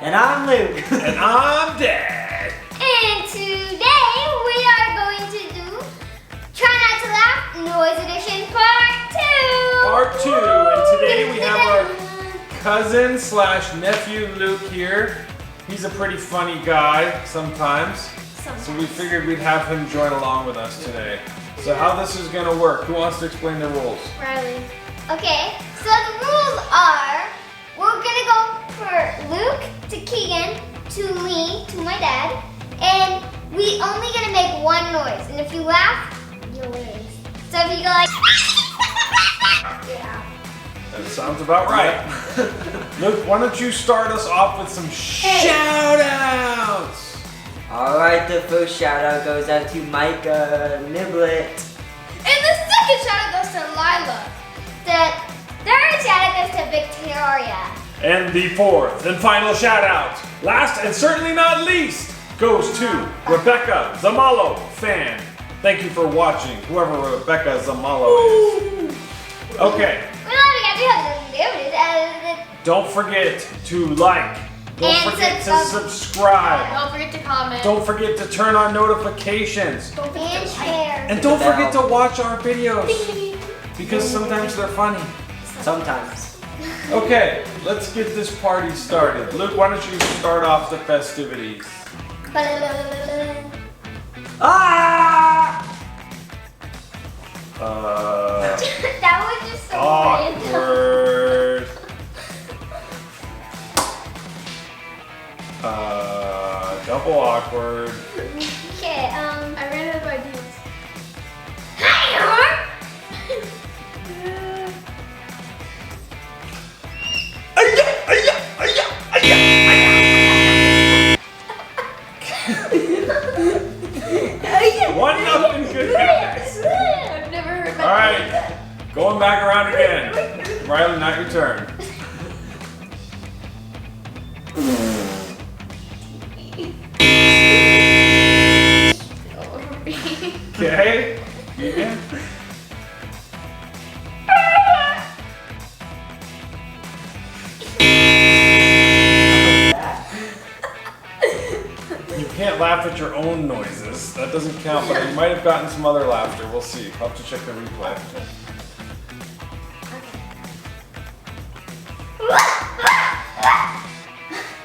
And I'm Luke. And I'm Dad. And today we are going to do Try Not to Laugh Noise Edition Part 2. Part 2. And today we have our cousin slash nephew Luke here. He's a pretty funny guy sometimes. So we figured we'd have him join along with us today. So how this is gonna work? Who wants to explain the rules? Riley. Okay, so the rules are we're gonna go for Luke to Keegan to me to my dad, and we only gonna make one noise. And if you laugh, you lose. So if you go like, yeah. That sounds about right. Luke, why don't you start us off with some shout outs? Alright, the first shout out goes out to Micah Niblet. And the second shout out goes to Lila. The third shout out goes to Victoria. And the fourth and final shout out, last and certainly not least, goes to Rebecca Zamalo fan. Thank you for watching, whoever Rebecca Zamalo is. Okay. We love you guys. Don't forget to like. Don't And forget to subscribe. Don't forget to comment. Don't forget to turn on notifications. Don't forget And to like. share. And don't forget to watch our videos. Because sometimes they're funny. Sometimes. Okay, let's get this party started. Luke, why don't you start off the festivities? Ah! That was just so random. Awkward. Double awkward. Okay, I ran out of ideas. Hi, One nothing good guys. I've never heard my Alright, going back around again. Riley, not your turn. Okay, Keegan. You can't laugh at your own noises. That doesn't count, but you might have gotten some other laughter. We'll see. I'll have to check the replay.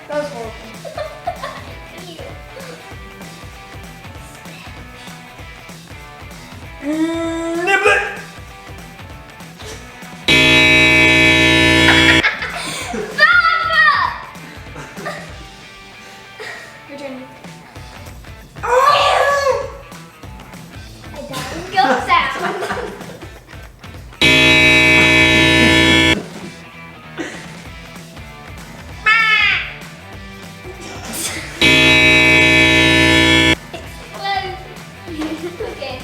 That was horrible. Niblet! Your turn. I don't go sound. Okay.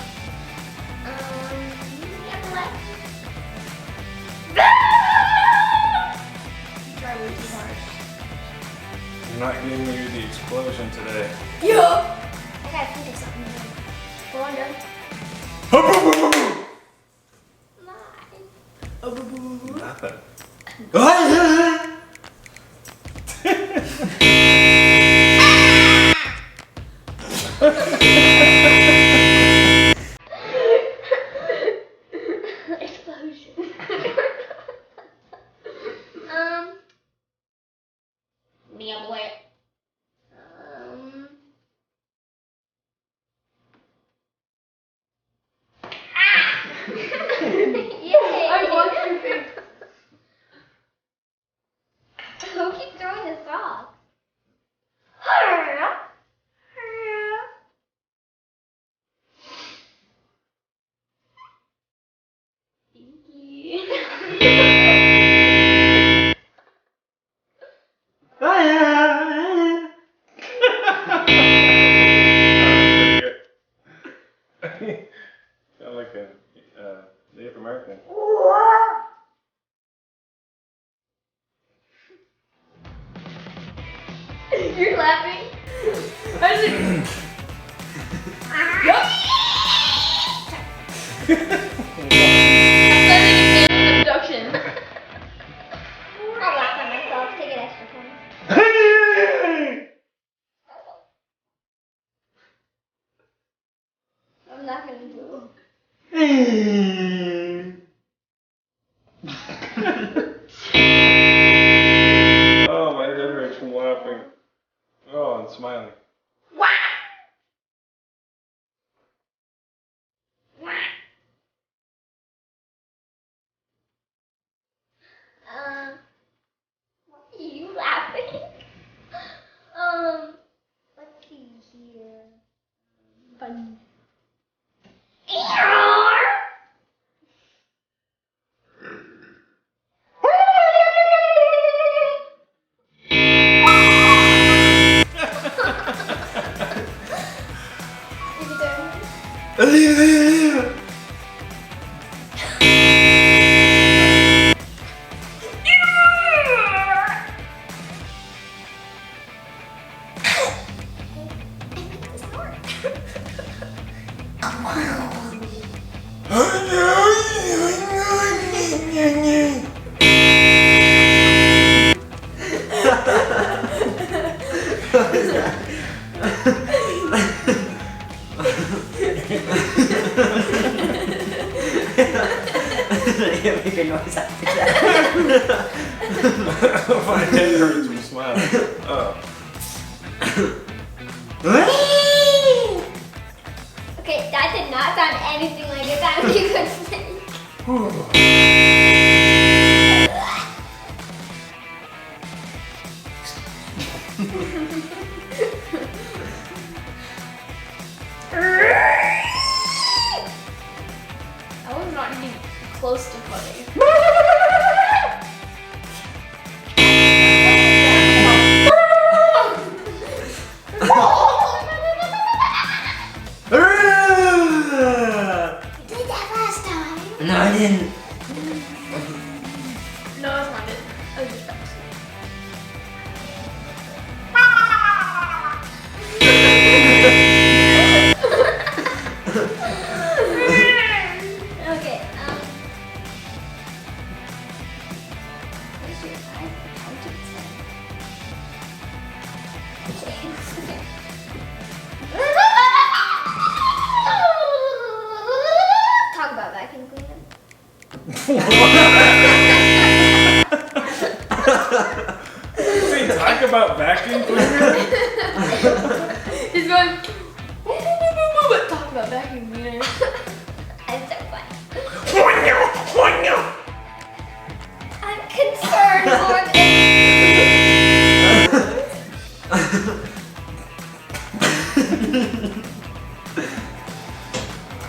Try way too hard. I'm not giving you the explosion today. Yeah. I gotta think of something. Go on, Dad. Nothing. Explosion. Niblet. Yay! I watched your face. Who keeps throwing the socks? Sound like a Native American. You're laughing. I just. I'll laugh at myself. Take an extra point. My head hurts from smiling. Oh. Okay, that did not sound anything like it sounded you could say. I was not even close to funny. You did that last time. No, I didn't. No, it's not it. I was just practicing. Okay, talk about vacuum cleaner. Say, talk about vacuum cleaner? He's going, but talk about vacuum cleaner. I'm so funny. I'm concerned more than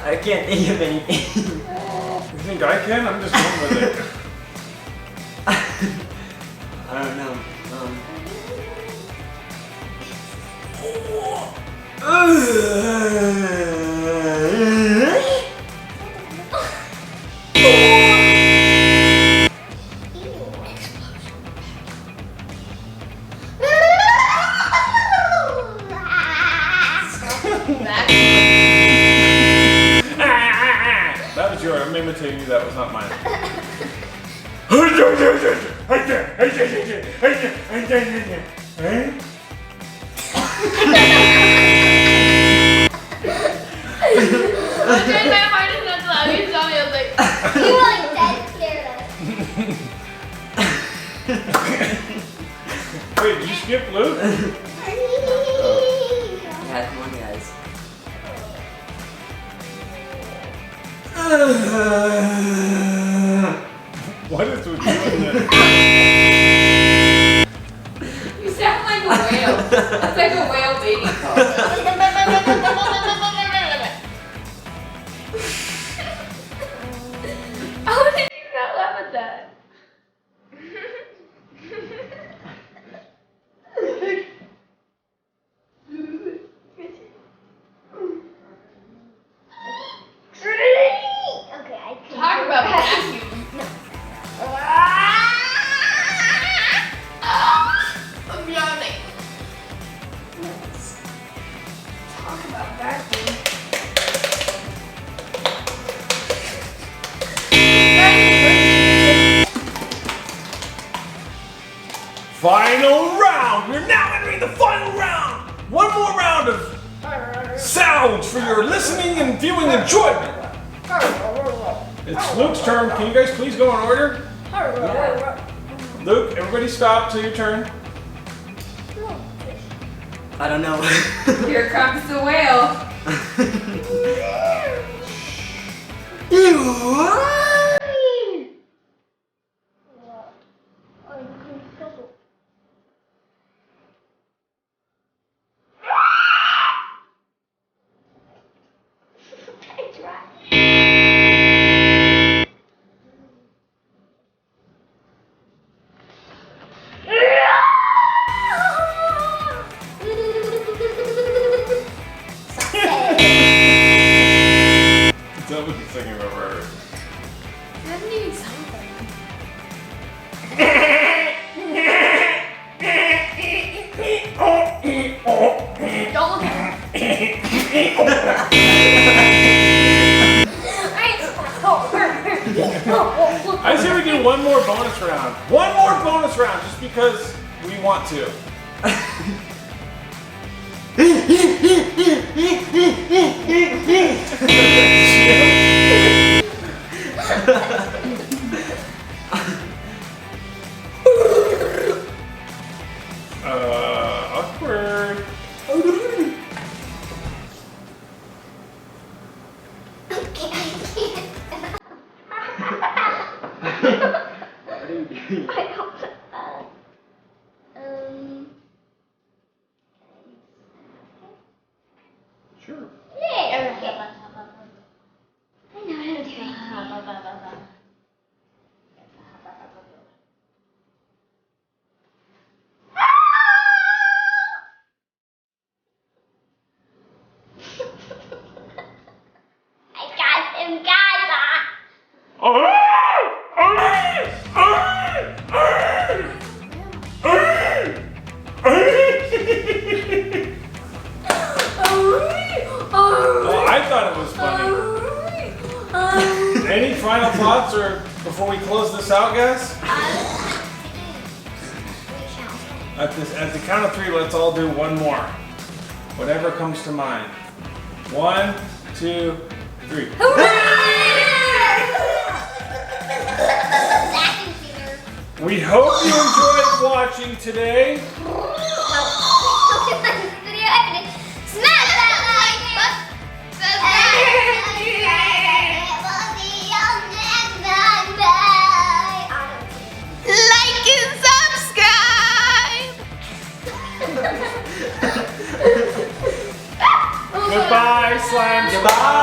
I can't think of anything. You think I can? I'm just going with it. I don't know. That was yours. I'm imitating you. That was not mine. I was trying my hardest not to laugh. You saw me, I was like, you were like dead scared of. Wait, did you skip Luke? Yeah, come on, guys. What is with you and this? you sound like a whale. That's like a whale baby call. How did you not laugh at that? Okay, I can Talk about vacuum. I'm yawning. Talk about vacuum. Final round! We're now entering the final round! One more round of sounds for your listening and viewing enjoyment. It's Luke's turn. Can you guys please go in order? Luke, everybody stop till your turn. I don't know. Here comes the whale. That was the singing I've ever heard. It doesn't even sound funny. Don't look at I say we do one more bonus round. One more bonus round just because we want to. Sure. Yeah. Okay. I know how to do it. I got him, guys. Well, I thought it was funny. Any final thoughts or before we close this out, guys? At the count of 3, let's all do one more. Whatever comes to mind. 1, 2, 3. We hope you enjoyed watching today. Smash that like button. Like and subscribe. Goodbye, slime. Goodbye.